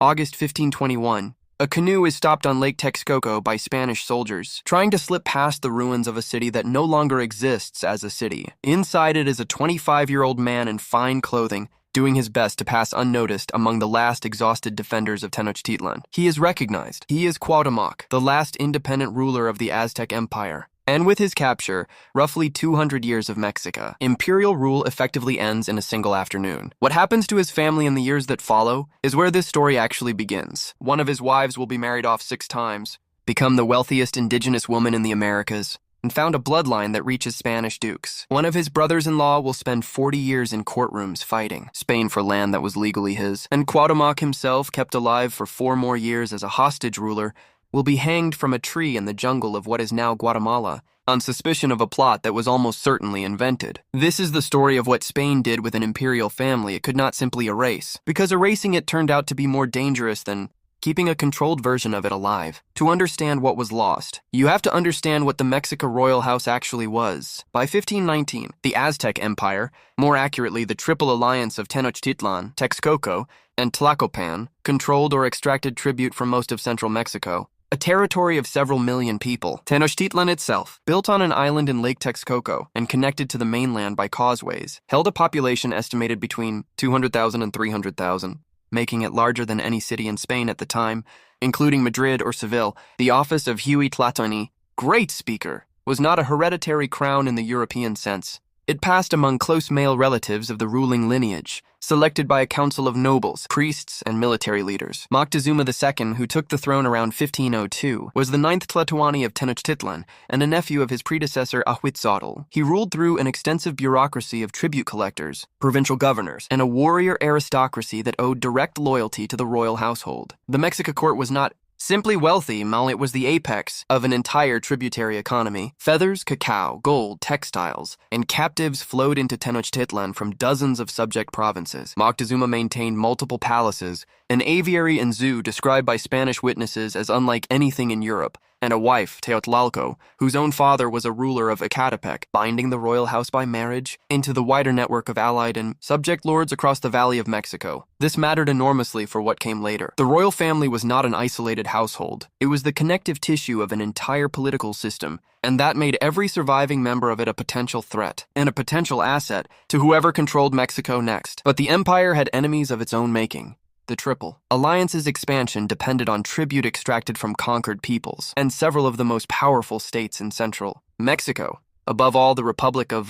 August 1521. A canoe is stopped on Lake Texcoco by Spanish soldiers, trying to slip past the ruins of a city that no longer exists as a city. Inside it is a 25-year-old man in fine clothing, doing his best to pass unnoticed among the last exhausted defenders of Tenochtitlan. He is recognized. He is Cuauhtémoc, the last independent ruler of the Aztec Empire. And with his capture, roughly 200 years of Mexico, imperial rule effectively ends in a single afternoon. What happens to his family in the years that follow is where this story actually begins. One of his wives will be married off 6 times, become the wealthiest indigenous woman in the Americas, and found a bloodline that reaches Spanish dukes. One of his brothers-in-law will spend 40 years in courtrooms fighting Spain for land that was legally his, and Cuauhtémoc himself, kept alive for 4 more years as a hostage ruler, will be hanged from a tree in the jungle of what is now Guatemala, on suspicion of a plot that was almost certainly invented. This is the story of what Spain did with an imperial family it could not simply erase, because erasing it turned out to be more dangerous than keeping a controlled version of it alive. To understand what was lost, you have to understand what the Mexico royal house actually was. By 1519, the Aztec Empire, more accurately the Triple Alliance of Tenochtitlan, Texcoco, and Tlacopan, controlled or extracted tribute from most of central Mexico. A territory of several million people, Tenochtitlan itself, built on an island in Lake Texcoco and connected to the mainland by causeways, held a population estimated between 200,000 and 300,000, making it larger than any city in Spain at the time, including Madrid or Seville. The office of Huitlatani, Great Speaker, was not a hereditary crown in the European sense. It passed among close male relatives of the ruling lineage, selected by a council of nobles, priests, and military leaders. Moctezuma II, who took the throne around 1502, was the 9th Tlatoani of Tenochtitlan and a nephew of his predecessor Ahuitzotl. He ruled through an extensive bureaucracy of tribute collectors, provincial governors, and a warrior aristocracy that owed direct loyalty to the royal household. The Mexica court was not simply wealthy, it was the apex of an entire tributary economy. Feathers, cacao, gold, textiles, and captives flowed into Tenochtitlan from dozens of subject provinces. Moctezuma maintained multiple palaces, an aviary and zoo described by Spanish witnesses as unlike anything in Europe, and a wife, Teotlalco, whose own father was a ruler of Ecatepec, binding the royal house by marriage into the wider network of allied and subject lords across the Valley of Mexico. This mattered enormously for what came later. The royal family was not an isolated household. It was the connective tissue of an entire political system, and that made every surviving member of it a potential threat and a potential asset to whoever controlled Mexico next. But the empire had enemies of its own making. The Triple Alliance's expansion depended on tribute extracted from conquered peoples and several of the most powerful states in central Mexico. Above all, the Republic of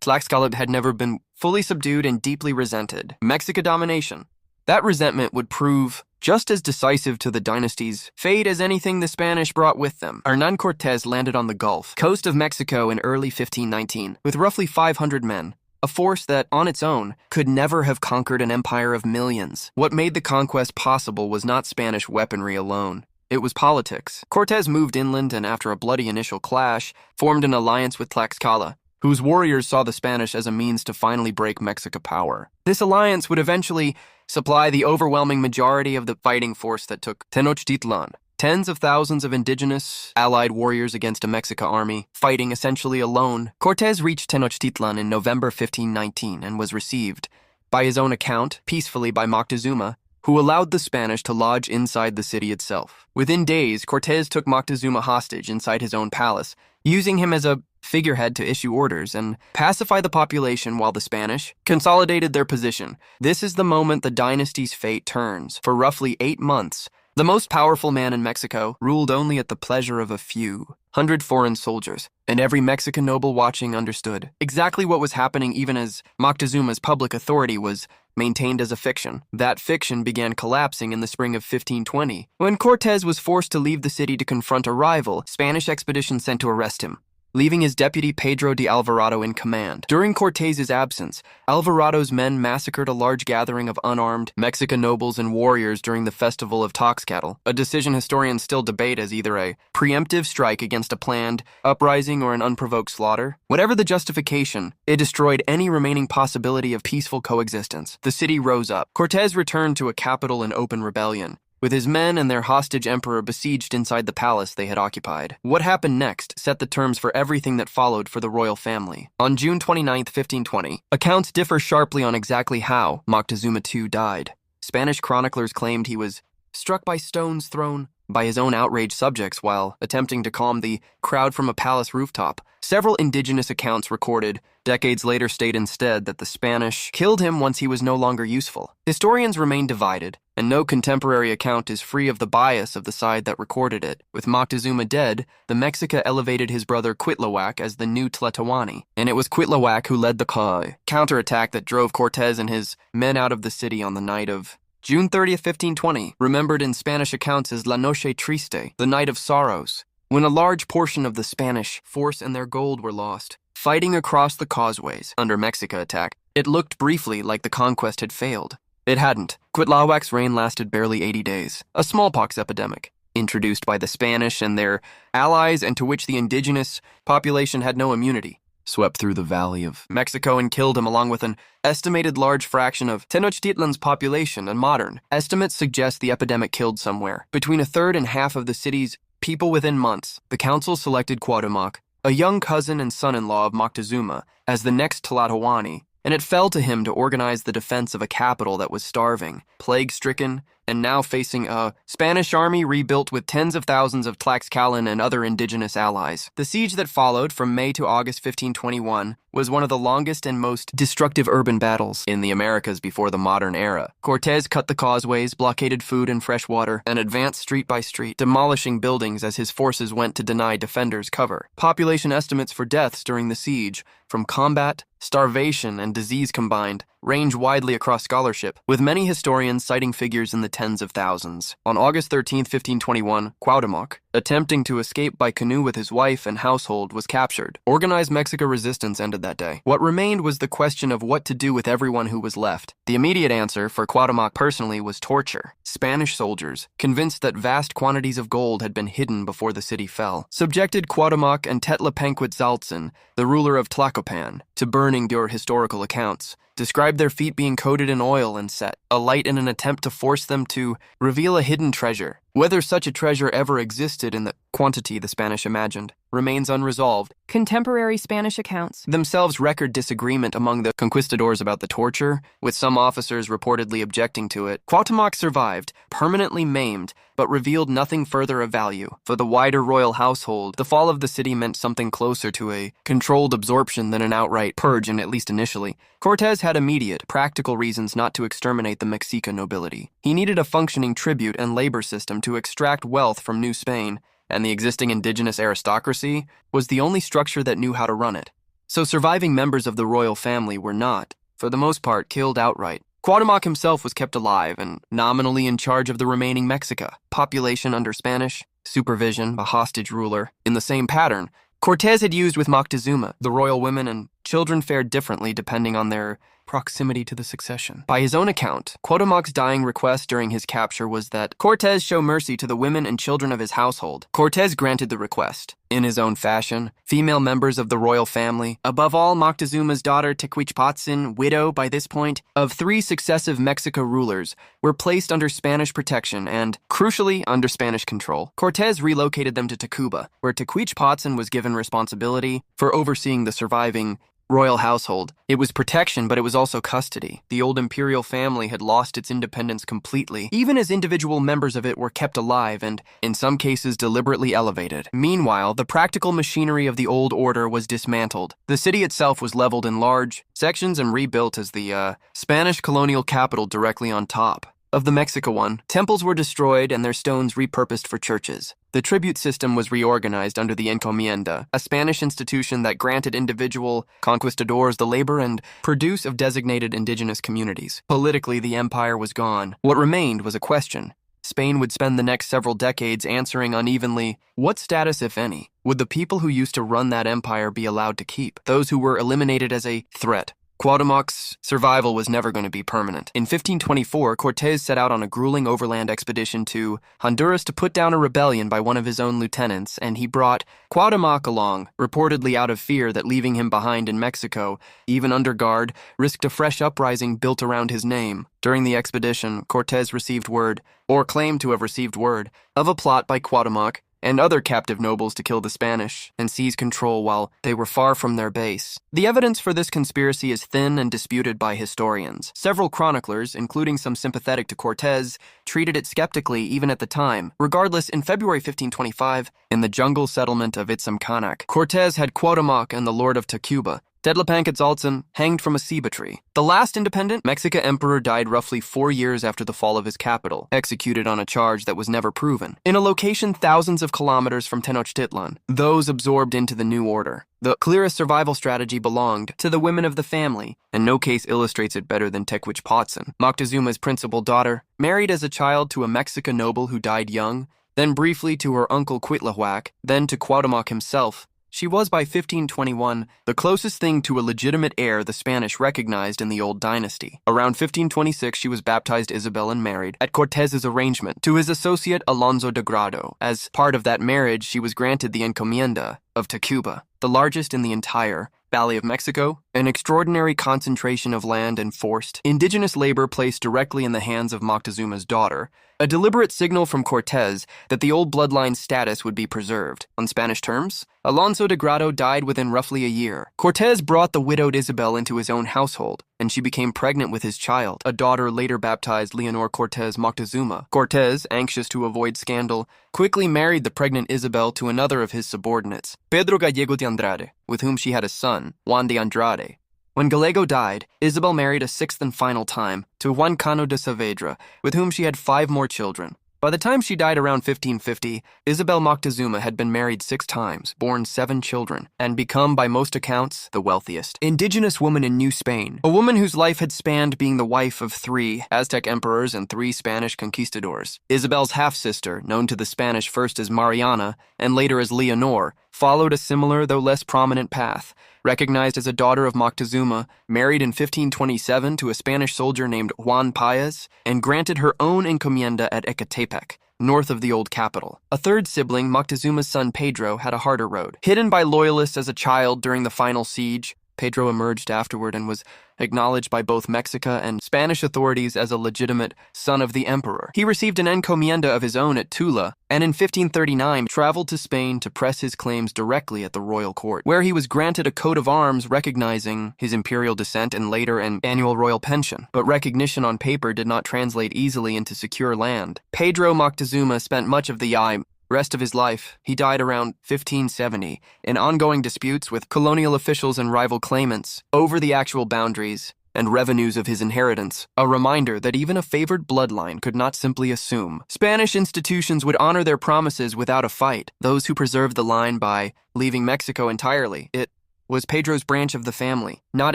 Tlaxcala had never been fully subdued and deeply resented Mexican domination. That resentment would prove just as decisive to the dynasty's fate as anything the Spanish brought with them. Hernán Cortés landed on the Gulf coast of Mexico in early 1519 with roughly 500 men. A force that, on its own, could never have conquered an empire of millions. What made the conquest possible was not Spanish weaponry alone. It was politics. Cortés moved inland and, after a bloody initial clash, formed an alliance with Tlaxcala, whose warriors saw the Spanish as a means to finally break Mexican power. This alliance would eventually supply the overwhelming majority of the fighting force that took Tenochtitlan. Tens of thousands of indigenous, allied warriors against a Mexican army, fighting essentially alone. Cortés reached Tenochtitlan in November 1519 and was received, by his own account, peacefully by Moctezuma, who allowed the Spanish to lodge inside the city itself. Within days, Cortés took Moctezuma hostage inside his own palace, using him as a figurehead to issue orders and pacify the population while the Spanish consolidated their position. This is the moment the dynasty's fate turns. For roughly 8 months, the most powerful man in Mexico ruled only at the pleasure of a few hundred foreign soldiers, and every Mexican noble watching understood exactly what was happening even as Moctezuma's public authority was maintained as a fiction. That fiction began collapsing in the spring of 1520, when Cortés was forced to leave the city to confront a rival Spanish expedition sent to arrest him, leaving his deputy Pedro de Alvarado in command. During Cortés's absence, Alvarado's men massacred a large gathering of unarmed Mexican nobles and warriors during the festival of Toxcatl, a decision historians still debate as either a preemptive strike against a planned uprising or an unprovoked slaughter. Whatever the justification, it destroyed any remaining possibility of peaceful coexistence. The city rose up. Cortés returned to a capital in open rebellion, with his men and their hostage emperor besieged inside the palace they had occupied. What happened next set the terms for everything that followed for the royal family. On June 29, 1520, accounts differ sharply on exactly how Moctezuma II died. Spanish chroniclers claimed he was struck by stones thrown by his own outraged subjects while attempting to calm the crowd from a palace rooftop. Several indigenous accounts recorded decades later state instead that the Spanish killed him once he was no longer useful. Historians remain divided, and no contemporary account is free of the bias of the side that recorded it. With Moctezuma dead, the Mexica elevated his brother Cuitlahuac as the new Tlatoani, and it was Cuitlahuac who led the counterattack that drove Cortez and his men out of the city on the night of June 30th, 1520, remembered in Spanish accounts as La Noche Triste, the Night of Sorrows, when a large portion of the Spanish force and their gold were lost. Fighting across the causeways under Mexica attack, it looked briefly like the conquest had failed. It hadn't. Cuitlahuac's reign lasted barely 80 days. A smallpox epidemic, introduced by the Spanish and their allies and to which the indigenous population had no immunity, swept through the valley of Mexico and killed him along with an estimated large fraction of Tenochtitlan's population, and modern estimates suggest the epidemic killed somewhere between a third and half of the city's people within months. The council selected Cuauhtémoc, a young cousin and son-in-law of Moctezuma, as the next Tlatoani, and it fell to him to organize the defense of a capital that was starving, plague-stricken, and now facing a Spanish army rebuilt with tens of thousands of Tlaxcalan and other indigenous allies. The siege that followed from May to August 1521 was one of the longest and most destructive urban battles in the Americas before the modern era. Cortez cut the causeways, blockaded food and fresh water, and advanced street by street, demolishing buildings as his forces went to deny defenders cover. Population estimates for deaths during the siege, from combat, starvation, and disease combined, range widely across scholarship, with many historians citing figures in the tens of thousands. On August 13, 1521, Cuauhtémoc, attempting to escape by canoe with his wife and household, was captured. Organized Mexica resistance ended that day. What remained was the question of what to do with everyone who was left. The immediate answer for Cuauhtémoc personally was torture. Spanish soldiers, convinced that vast quantities of gold had been hidden before the city fell, subjected Cuauhtémoc and Tetlapanquetzaltzin, the ruler of Tlacopan, to burning during historical accounts, described their feet being coated in oil and set alight in an attempt to force them to reveal a hidden treasure. Whether such a treasure ever existed in the quantity the Spanish imagined remains unresolved. Contemporary Spanish accounts themselves record disagreement among the conquistadors about the torture, with some officers reportedly objecting to it. Cuauhtémoc survived, permanently maimed, but revealed nothing further of value. For the wider royal household, the fall of the city meant something closer to a controlled absorption than an outright purge, and at least initially. Cortez had immediate, practical reasons not to exterminate the Mexica nobility. He needed a functioning tribute and labor system to extract wealth from New Spain, and the existing indigenous aristocracy was the only structure that knew how to run it. So surviving members of the royal family were not, for the most part, killed outright. Cuauhtémoc himself was kept alive and nominally in charge of the remaining Mexica, population under Spanish supervision, a hostage ruler. In the same pattern, Cortez had used with Moctezuma. The royal women and children fared differently depending on their proximity to the succession. By his own account, Cuauhtémoc's dying request during his capture was that Cortez show mercy to the women and children of his household. Cortez granted the request. In his own fashion, female members of the royal family, above all Moctezuma's daughter Tecuichpotzin, widow by this point of 3 successive Mexica rulers, were placed under Spanish protection and, crucially, under Spanish control. Cortez relocated them to Tacuba, where Tecuichpotzin was given responsibility for overseeing the surviving royal household. It was protection, but it was also custody. The old imperial family had lost its independence completely, even as individual members of it were kept alive and, in some cases, deliberately elevated. Meanwhile, the practical machinery of the old order was dismantled. The city itself was leveled in large sections and rebuilt as the Spanish colonial capital directly on top of the Mexica one. Temples were destroyed and their stones repurposed for churches. The tribute system was reorganized under the encomienda, a Spanish institution that granted individual conquistadors the labor and produce of designated indigenous communities. Politically, the empire was gone. What remained was a question. Spain would spend the next several decades answering unevenly, what status, if any, would the people who used to run that empire be allowed to keep? Those who were eliminated as a threat. Cuauhtémoc's survival was never going to be permanent. In 1524, Cortez set out on a grueling overland expedition to Honduras to put down a rebellion by one of his own lieutenants, and he brought Cuauhtémoc along, reportedly out of fear that leaving him behind in Mexico, even under guard, risked a fresh uprising built around his name. During the expedition, Cortez received word, or claimed to have received word, of a plot by Cuauhtémoc and other captive nobles to kill the Spanish and seize control while they were far from their base. The evidence for this conspiracy is thin and disputed by historians. Several chroniclers, including some sympathetic to Cortez, treated it skeptically even at the time. Regardless, in February 1525, in the jungle settlement of Itzamkanak, Cortez had Cuauhtémoc and the Lord of Tacuba, Tezcatlipoca, hanged from a ceiba tree. The last independent Mexican emperor died roughly 4 years after the fall of his capital, executed on a charge that was never proven, in a location thousands of kilometers from Tenochtitlan, those absorbed into the new order. The clearest survival strategy belonged to the women of the family, and no case illustrates it better than Tecwitchpotzin, Moctezuma's principal daughter, married as a child to a Mexican noble who died young, then briefly to her uncle Cuitlahuac, then to Cuauhtémoc himself. She was, by 1521, the closest thing to a legitimate heir the Spanish recognized in the old dynasty. Around 1526, she was baptized Isabel and married, at Cortez's arrangement, to his associate Alonso de Grado. As part of that marriage, she was granted the encomienda of Tacuba, the largest in the entire Valley of Mexico, an extraordinary concentration of land and forced, indigenous labor placed directly in the hands of Moctezuma's daughter, a deliberate signal from Cortez that the old bloodline status would be preserved. On Spanish terms, Alonso de Grado died within roughly a year. Cortez brought the widowed Isabel into his own household, and she became pregnant with his child, a daughter later baptized Leonor Cortez Moctezuma. Cortez, anxious to avoid scandal, quickly married the pregnant Isabel to another of his subordinates, Pedro Gallego de Andrade, with whom she had a son, Juan de Andrade. When Gallego died, Isabel married a sixth and final time to Juan Cano de Saavedra, with whom she had 5 more children. By the time she died around 1550, Isabel Moctezuma had been married 6 times, borne 7 children, and become, by most accounts, the wealthiest indigenous woman in New Spain, a woman whose life had spanned being the wife of 3 Aztec emperors and 3 Spanish conquistadors. Isabel's half-sister, known to the Spanish first as Mariana and later as Leonor, followed a similar, though less prominent path. Recognized as a daughter of Moctezuma, married in 1527 to a Spanish soldier named Juan Paez, and granted her own encomienda at Ecatepec, north of the old capital. A third sibling, Moctezuma's son Pedro, had a harder road. Hidden by loyalists as a child during the final siege, Pedro emerged afterward and was acknowledged by both Mexica and Spanish authorities as a legitimate son of the emperor. He received an encomienda of his own at Tula, and in 1539 traveled to Spain to press his claims directly at the royal court, where he was granted a coat of arms recognizing his imperial descent and later an annual royal pension. But recognition on paper did not translate easily into secure land. Pedro Moctezuma spent much of the rest of his life. He died around 1570 in ongoing disputes with colonial officials and rival claimants over the actual boundaries and revenues of his inheritance. A reminder that even a favored bloodline could not simply assume. Spanish institutions would honor their promises without a fight. Those who preserved the line by leaving Mexico entirely. It was Pedro's branch of the family, not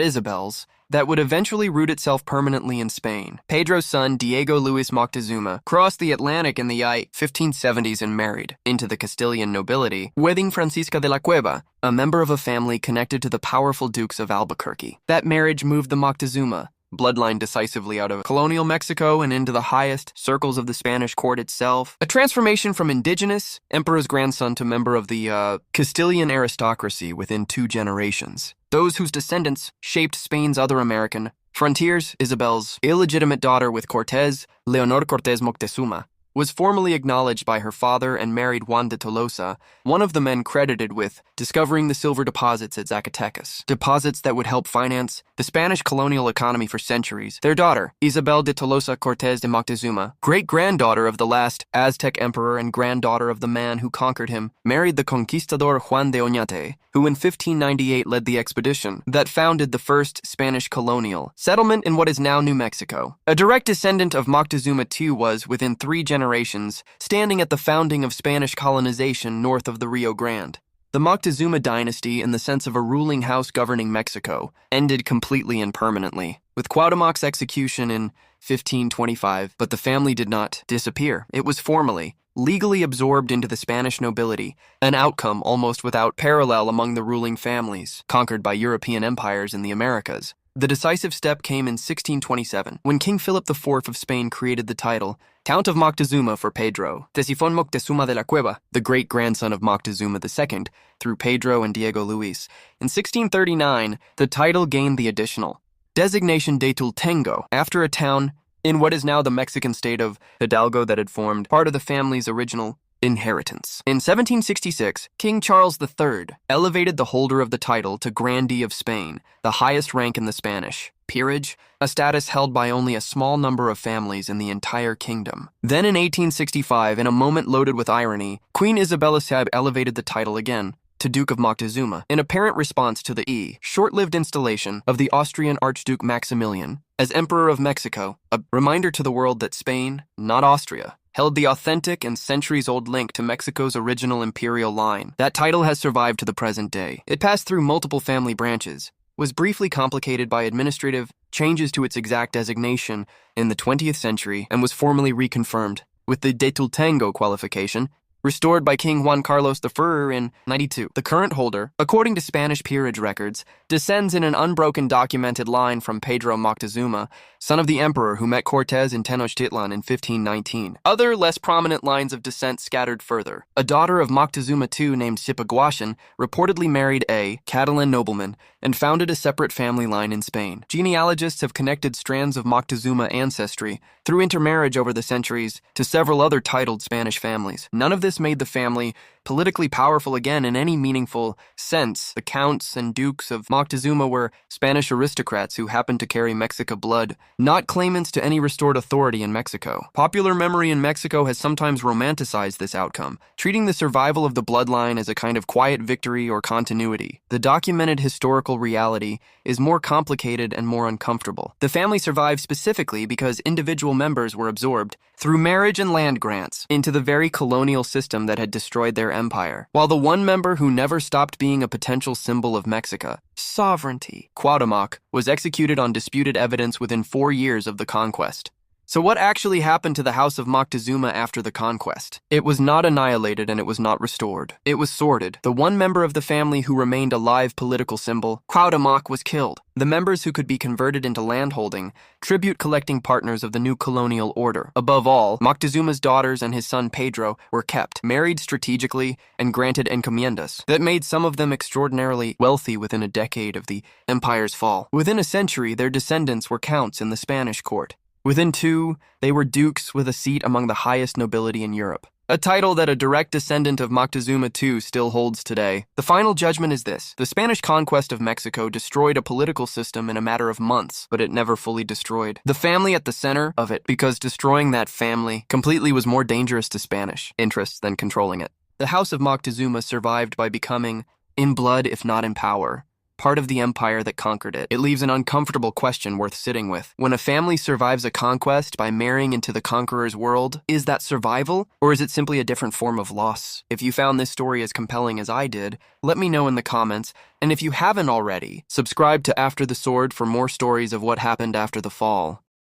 Isabel's, that would eventually root itself permanently in Spain. Pedro's son, Diego Luis Moctezuma, crossed the Atlantic in the 1570s and married into the Castilian nobility, wedding Francisca de la Cueva, a member of a family connected to the powerful dukes of Albuquerque. That marriage moved the Moctezuma bloodline decisively out of colonial Mexico and into the highest circles of the Spanish court itself. A transformation from indigenous emperor's grandson to member of the Castilian aristocracy within 2 generations. Those whose descendants shaped Spain's other American frontiers. Isabel's illegitimate daughter with Cortez, Leonor Cortez Moctezuma, was formally acknowledged by her father and married Juan de Tolosa, one of the men credited with discovering the silver deposits at Zacatecas, deposits that would help finance the Spanish colonial economy for centuries. Their daughter, Isabel de Tolosa Cortez de Moctezuma, great-granddaughter of the last Aztec emperor and granddaughter of the man who conquered him, married the conquistador Juan de Oñate, who in 1598 led the expedition that founded the first Spanish colonial settlement in what is now New Mexico. A direct descendant of Moctezuma II was, within 3 generations, standing at the founding of Spanish colonization north of the Rio Grande. The Moctezuma dynasty, in the sense of a ruling house governing Mexico, ended completely and permanently, with Cuauhtémoc's execution in 1525, but the family did not disappear. It was formally, legally absorbed into the Spanish nobility, an outcome almost without parallel among the ruling families, conquered by European empires in the Americas. The decisive step came in 1627, when King Philip IV of Spain created the title Count of Moctezuma for Pedro, Tezifón Moctezuma de la Cueva, the great-grandson of Moctezuma II, through Pedro and Diego Luis. In 1639, the title gained the additional designation de Tultengo, after a town in what is now the Mexican state of Hidalgo that had formed part of the family's original inheritance. In 1766, King Charles III elevated the holder of the title to Grandee of Spain, the highest rank in the Spanish peerage, a status held by only a small number of families in the entire kingdom. Then in 1865, in a moment loaded with irony, Queen Isabella II elevated the title again to Duke of Moctezuma, in apparent response to the short-lived installation of the Austrian Archduke Maximilian as Emperor of Mexico, a reminder to the world that Spain, not Austria, held the authentic and centuries-old link to Mexico's original imperial line. That title has survived to the present day. It passed through multiple family branches, was briefly complicated by administrative changes to its exact designation in the 20th century, and was formally reconfirmed with the de Tultengo qualification, restored by King Juan Carlos I in 92. The current holder, according to Spanish peerage records, descends in an unbroken documented line from Pedro Moctezuma, son of the emperor who met Cortés in Tenochtitlan in 1519. Other, less prominent lines of descent scattered further. A daughter of Moctezuma II named Sipaguaxan reportedly married a Catalan nobleman and founded a separate family line in Spain. Genealogists have connected strands of Moctezuma ancestry through intermarriage over the centuries to several other titled Spanish families. None of this made the family politically powerful again in any meaningful sense. The counts and dukes of Moctezuma were Spanish aristocrats who happened to carry Mexica blood, not claimants to any restored authority in Mexico. Popular memory in Mexico has sometimes romanticized this outcome, treating the survival of the bloodline as a kind of quiet victory or continuity. The documented historical reality is more complicated and more uncomfortable. The family survived specifically because individual members were absorbed through marriage and land grants into the very colonial system that had destroyed their empire. While the one member who never stopped being a potential symbol of Mexico, sovereignty, Cuauhtémoc, was executed on disputed evidence within 4 years of the conquest. So what actually happened to the House of Moctezuma after the conquest? It was not annihilated and it was not restored. It was sorted. The one member of the family who remained a live political symbol, Cuauhtémoc, was killed. The members who could be converted into landholding, tribute-collecting partners of the new colonial order. Above all, Moctezuma's daughters and his son Pedro were kept, married strategically, and granted encomiendas that made some of them extraordinarily wealthy within a decade of the empire's fall. Within a century, their descendants were counts in the Spanish court. Within 2, they were dukes with a seat among the highest nobility in Europe, a title that a direct descendant of Moctezuma II still holds today. The final judgment is this: the Spanish conquest of Mexico destroyed a political system in a matter of months, but it never fully destroyed the family at the center of it, because destroying that family completely was more dangerous to Spanish interests than controlling it. The House of Moctezuma survived by becoming, in blood if not in power, part of the empire that conquered it. It leaves an uncomfortable question worth sitting with. When a family survives a conquest by marrying into the conqueror's world, is that survival, or is it simply a different form of loss? If you found this story as compelling as I did, let me know in the comments, and if you haven't already, subscribe to After the Sword for more stories of what happened after the fall.